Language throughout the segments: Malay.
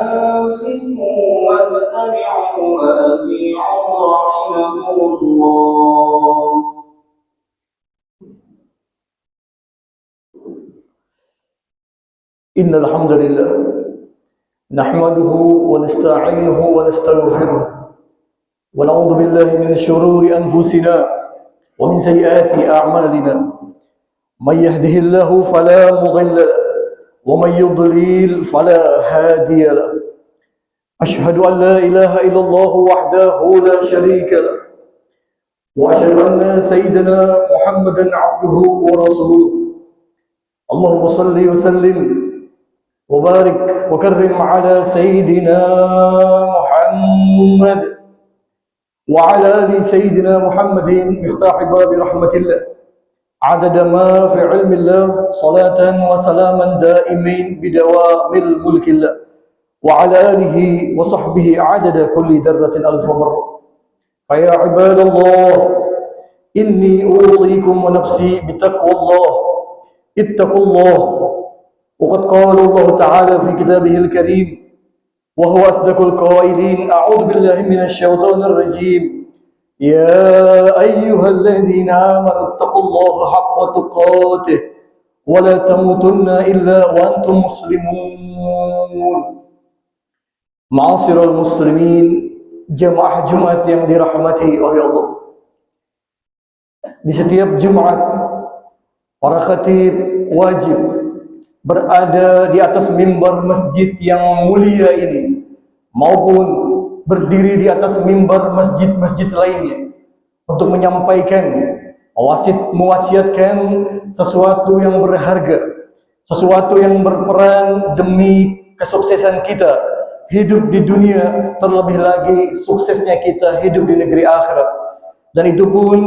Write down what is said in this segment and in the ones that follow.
وأنصتوا واستمعوا وأطيعوا رحمكم الله. إن الحمد لله نحمده ونستعينه ونستغفره ونعوذ بالله من شرور أنفسنا ومن سيئات أعمالنا. من يهده الله فلا مضل له ومن يضلل فلا هادي له. أشهد أن لا إله إلا الله وحده لا شريك له وأشهد أن سيدنا محمدا عبده ورسوله. اللهم صل وسلم وبارك وكرم على سيدنا محمد وعلى آل سيدنا محمد مفتاح باب رحمة الله عدد ما في علم الله صلاة وسلاما دائمين بدوام الملك الله وعلى آله وصحبه عدد كل ذرة ألف مرة. فيا عباد الله إني أوصيكم ونفسي بتقوى الله. اتقوا الله. وقد قال الله تعالى في كتابه الكريم وهو أصدق القائلين: أعوذ بالله من الشيطان الرجيم. يا أيها الذين آمنوا اتقوا الله حق تقاته ولا تموتن إلا وأنتم مسلمون. Ma'asyiral muslimin, jemaah Jumat yang dirahmati oleh Allah. Di setiap Jumat, para khatib wajib berada di atas mimbar masjid yang mulia ini maupun berdiri di atas mimbar masjid-masjid lainnya untuk menyampaikan, mewasiatkan sesuatu yang berharga, sesuatu yang berperan demi kesuksesan kita hidup di dunia, terlebih lagi suksesnya kita hidup di negeri akhirat. Dan itu pun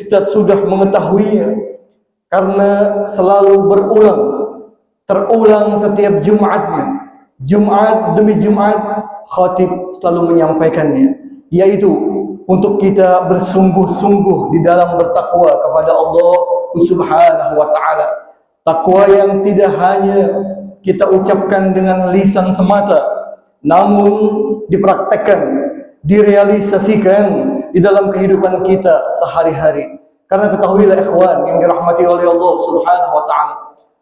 kita sudah mengetahuinya karena selalu terulang setiap Jumatnya. Jumat demi Jumat khatib selalu menyampaikannya, yaitu untuk kita bersungguh-sungguh di dalam bertakwa kepada Allah Subhanahu wa taala. Takwa yang tidak hanya kita ucapkan dengan lisan semata, namun dipraktekkan, direalisasikan di dalam kehidupan kita sehari-hari. Karena ketahuilah ikhwan yang dirahmati oleh Allah Subhanahu wa taala,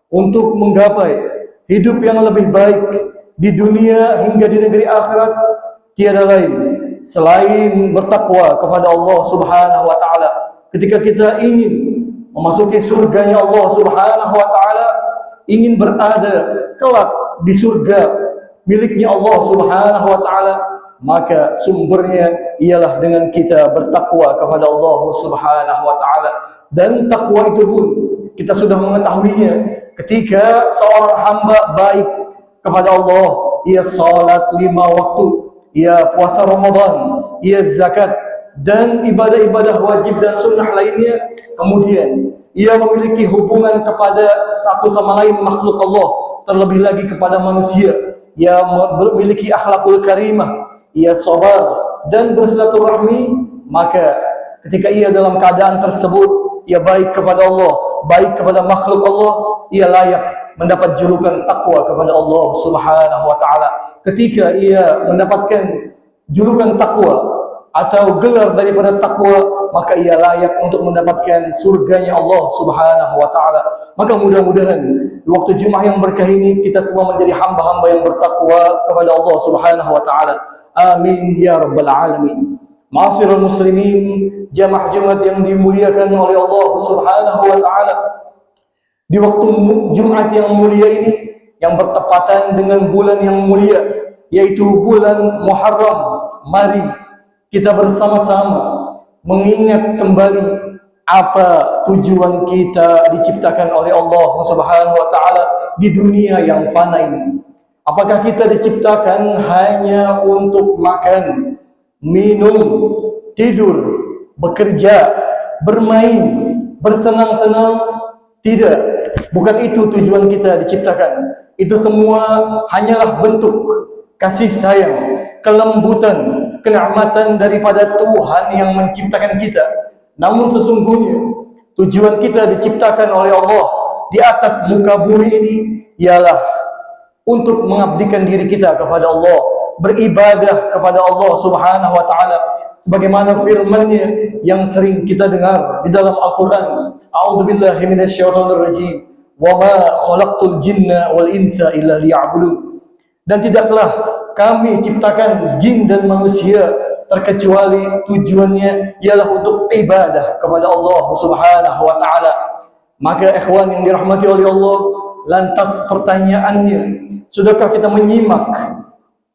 untuk menggapai hidup yang lebih baik di dunia hingga di negeri akhirat, tiada lain selain bertakwa kepada Allah Subhanahu wa taala. Ketika kita ingin memasuki surganya Allah Subhanahu wa taala, ingin berada kelak di surga miliknya Allah Subhanahu wa taala, maka sumbernya ialah dengan kita bertakwa kepada Allah Subhanahu wa taala. Dan takwa itu pun kita sudah mengetahuinya ketika seorang hamba baik kepada Allah, ia salat 5 waktu, ia puasa Ramadan, ia zakat dan ibadah-ibadah wajib dan sunnah lainnya, kemudian ia memiliki hubungan kepada satu sama lain makhluk Allah, terlebih lagi kepada manusia. Ia memiliki akhlakul karimah, ia sabar dan bersilaturahmi, maka ketika ia dalam keadaan tersebut, ia baik kepada Allah, baik kepada makhluk Allah, ia layak mendapat julukan takwa kepada Allah Subhanahu wa taala. Ketika ia mendapatkan julukan takwa atau gelar daripada takwa, maka ia layak untuk mendapatkan surganya Allah Subhanahu wa taala. Maka mudah-mudahan di waktu Jumat yang berkah ini kita semua menjadi hamba-hamba yang bertakwa kepada Allah Subhanahu wa taala. Amin ya rabbal alamin. Ma'asyiral muslimin, jamaah Jumat yang dimuliakan oleh Allah Subhanahu wa taala. Di waktu Jumat yang mulia ini yang bertepatan dengan bulan yang mulia, yaitu bulan Muharram, mari kita bersama-sama mengingat kembali apa tujuan kita diciptakan oleh Allah Subhanahu wa taala di dunia yang fana ini. Apakah kita diciptakan hanya untuk makan, minum, tidur, bekerja, bermain, bersenang-senang? Tidak, bukan itu tujuan kita diciptakan. Itu semua hanyalah bentuk kasih sayang, kelembutan, kenikmatan daripada Tuhan yang menciptakan kita. Namun sesungguhnya tujuan kita diciptakan oleh Allah di atas muka bumi ini ialah untuk mengabdikan diri kita kepada Allah, beribadah kepada Allah Subhanahu wa taala sebagaimana firman-Nya yang sering kita dengar di dalam Al-Qur'an. A'udzubillahi minasyaitonirrajim. Wa ma khalaqtul jinna wal insa illa liya'budun. Dan tidaklah kami ciptakan jin dan manusia terkecuali tujuannya ialah untuk ibadah kepada Allah Subhanahu wa taala. Maka ikhwan yang dirahmati oleh Allah, lantas pertanyaannya, sudahkah kita menyimak,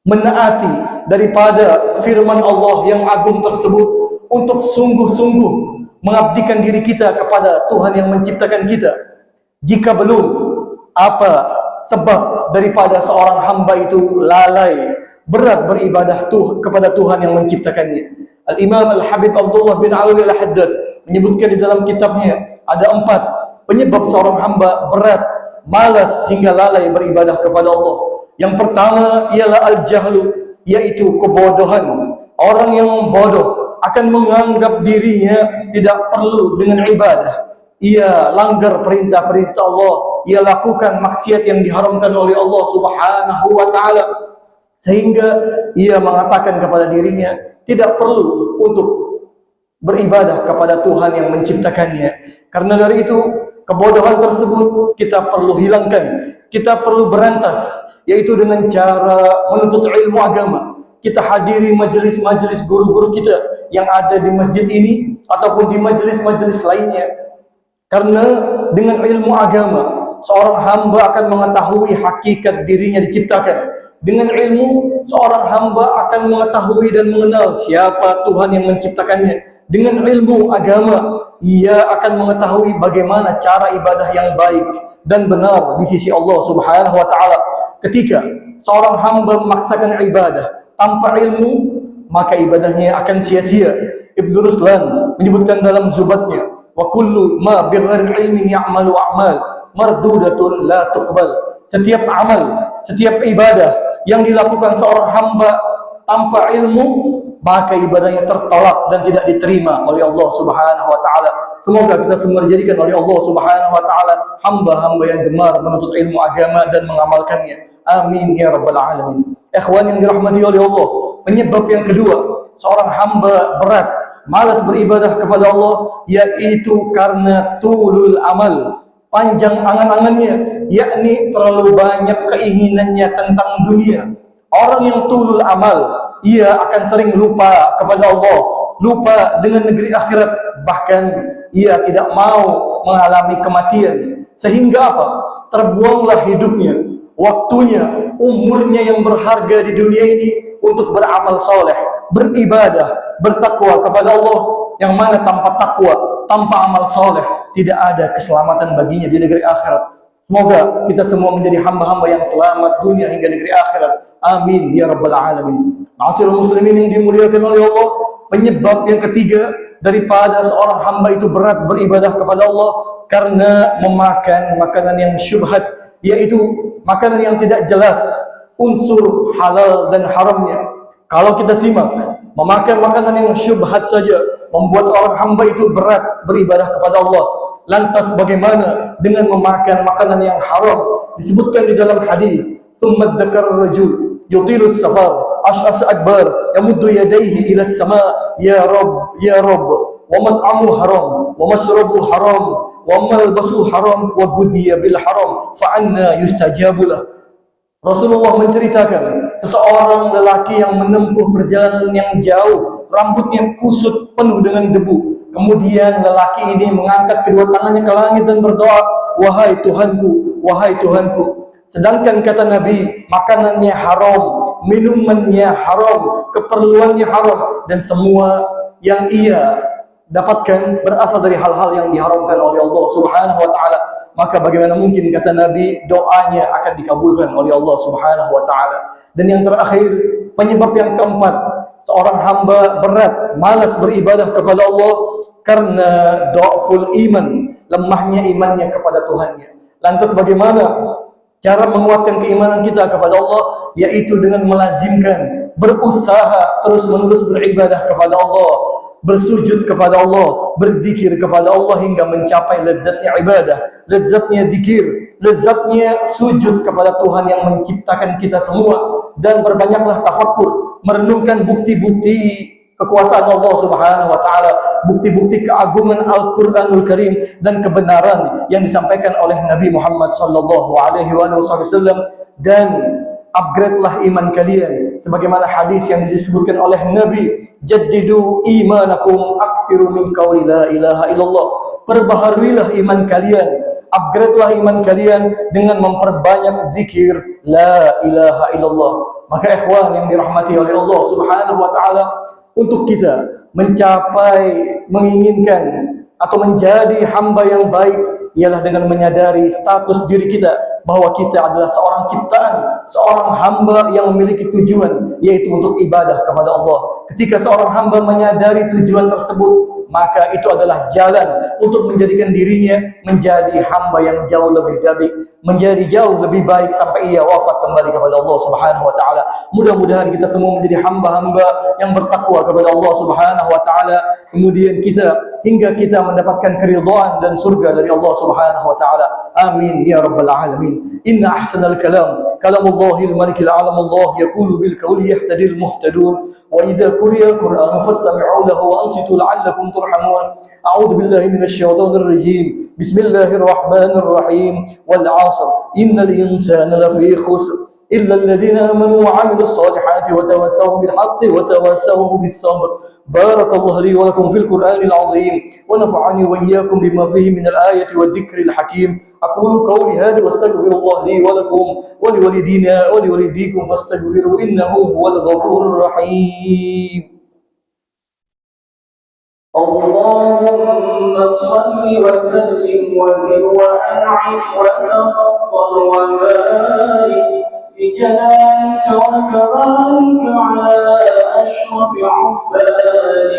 menaati daripada firman Allah yang agung tersebut untuk sungguh-sungguh mengabdikan diri kita kepada Tuhan yang menciptakan kita? Jika belum, apa sebab daripada seorang hamba itu lalai, berat beribadah kepada Tuhan yang menciptakannya? Al-Imam Al-Habib Abdullah bin Alwi Al-Haddad menyebutkan di dalam kitabnya ada 4 penyebab seorang hamba berat, malas hingga lalai beribadah kepada Allah. Yang pertama ialah al-jahlu, yaitu kebodohan. Orang yang bodoh akan menganggap dirinya tidak perlu dengan ibadah. Ia langgar perintah-perintah Allah, ia lakukan maksiat yang diharamkan oleh Allah Subhanahu wa taala, sehingga ia mengatakan kepada dirinya tidak perlu untuk beribadah kepada Tuhan yang menciptakannya. Karena dari itu, kebodohan tersebut kita perlu hilangkan, kita perlu berantas, yaitu dengan cara menuntut ilmu agama. Kita hadiri majelis-majelis guru-guru kita yang ada di masjid ini ataupun di majelis-majelis lainnya. Karena dengan ilmu agama, seorang hamba akan mengetahui hakikat dirinya diciptakan. Dengan ilmu, seorang hamba akan mengetahui dan mengenal siapa Tuhan yang menciptakannya. Dengan ilmu agama, ia akan mengetahui bagaimana cara ibadah yang baik dan benar di sisi Allah Subhanahu wa taala. Ketika seorang hamba memaksakan ibadah tanpa ilmu, maka ibadahnya akan sia-sia. Ibnu Ruslan menyebutkan dalam Zubatnya, wa kullu ma bighairi ilmin ya'malu a'mal mardudatun la tuqbal. Setiap amal, setiap ibadah yang dilakukan seorang hamba tanpa ilmu, maka ibadahnya tertolak dan tidak diterima oleh Allah Subhanahu wa taala. Semoga kita semua dijadikan oleh Allah Subhanahu wa taala hamba-hamba yang gemar menuntut ilmu agama dan mengamalkannya. Amin ya rabbal alamin. Ikhwan yang dirahmati oleh Allah, penyebab yang kedua seorang hamba berat, malas beribadah kepada Allah, yaitu karena tulul amal, panjang angan-angannya, yakni terlalu banyak keinginannya tentang dunia. Orang yang tulul amal, ia akan sering lupa kepada Allah, lupa dengan negeri akhirat, bahkan ia tidak mau mengalami kematian. Sehingga apa? Terbuanglah hidupnya, waktunya, umurnya yang berharga di dunia ini untuk beramal soleh, beribadah, bertakwa kepada Allah, yang mana tanpa takwa, tanpa amal soleh, tidak ada keselamatan baginya di negeri akhirat. Semoga kita semua menjadi hamba-hamba yang selamat dunia hingga negeri akhirat. Amin ya rabbal alamin. Ma'asyiral muslimin yang dimuliakan oleh Allah, penyebab yang ketiga daripada seorang hamba itu berat beribadah kepada Allah karena memakan makanan yang syubhat, yaitu makanan yang tidak jelas unsur halal dan haramnya. Kalau kita simak, memakan makanan yang syubhat saja membuat seorang hamba itu berat beribadah kepada Allah. Lantas bagaimana dengan memakan makanan yang haram? Disebutkan di dalam hadis, "Tsumma dzakara ar-rajul yutilu as-safar ash'as akbar yamuddu yadayhi ila as-sama' ya Rabb wa mat'amu haram wa mashrabu haram wa malbasu haram wa ghudhiya bil haram fa anna yustajabu lah." Rasulullah menceritakan seseorang lelaki yang menempuh perjalanan yang jauh, rambutnya kusut penuh dengan debu. Kemudian lelaki ini mengangkat kedua tangannya ke langit dan berdoa, "Wahai Tuhanku, wahai Tuhanku." Sedangkan kata Nabi, makanannya haram, minumannya haram, keperluannya haram, dan semua yang ia dapatkan berasal dari hal-hal yang diharamkan oleh Allah Subhanahu wa taala. Maka bagaimana mungkin, kata Nabi, doanya akan dikabulkan oleh Allah Subhanahu wa taala. Dan yang terakhir, penyebab yang keempat, seorang hamba berat, malas beribadah kepada Allah karena dha'ful iman, lemahnya imannya kepada Tuhannya. Lantas bagaimana cara menguatkan keimanan kita kepada Allah? Yaitu dengan melazimkan, berusaha terus-menerus beribadah kepada Allah. bersujud kepada Allah, berzikir kepada Allah hingga mencapai lezatnya ibadah, lezatnya zikir, lezatnya sujud kepada Tuhan yang menciptakan kita semua. Dan berbanyaklah tafakkur, merenungkan bukti-bukti kekuasaan Allah Subhanahu wa taala, bukti-bukti keagungan Al-Qur'anul Karim dan kebenaran yang disampaikan oleh Nabi Muhammad sallallahu alaihi wasallam. Dan upgradelah iman kalian sebagaimana hadis yang disebutkan oleh Nabi, jaddidu imanakum aktsiru min qauli la ilaha illallah. Perbaharuilah iman kalian, upgradelah iman kalian dengan memperbanyak zikir la ilaha illallah. Maka ikhwan yang dirahmati oleh Allah Subhanahu wa taala, untuk kita mencapai, menginginkan atau menjadi hamba yang baik ialah dengan menyadari status diri kita bahwa kita adalah seorang ciptaan, seorang hamba yang memiliki tujuan, yaitu untuk ibadah kepada Allah. Ketika seorang hamba menyadari tujuan tersebut, maka itu adalah jalan untuk menjadikan dirinya menjadi hamba yang jauh lebih baik, menjadi jauh lebih baik sampai ia wafat kembali kepada Allah Subhanahu wa taala. Mudah-mudahan kita semua menjadi hamba-hamba yang bertakwa kepada Allah Subhanahu wa taala, kemudian hingga kita mendapatkan keridhaan dan surga dari Allah Subhanahu wa taala. Amin ya rabbal alamin. Inna ahsanal kalam kalamullahil malikil alam, Allah yaqulu bil qawli yahtadil muhtadun. Wa idza quriya al-Qur'an fastami'u lahu wa ansitu la'allakum turhamun. A'udzu billahi minasy syaithanir rajim. Bismillahirrahmanirrahim. Wal 'asr innal insana lafi khusr إلا الذين آمنوا وعملوا الصالحات وتواصوا بالحق وتواصوا بالصبر. بارك الله لي ولكم في القرآن العظيم ونفعني وإياكم بما فيه من الآية والذكر الحكيم. أقول قولي هذا واستغفر الله لي ولكم ولوالدينا ولوالديكم فاستغفروا إنه هو الغفور الرحيم. اللهم صل وسلم وزد وأنعم وتفضل وبارك بجلالك وكرامك على أشرف عبادك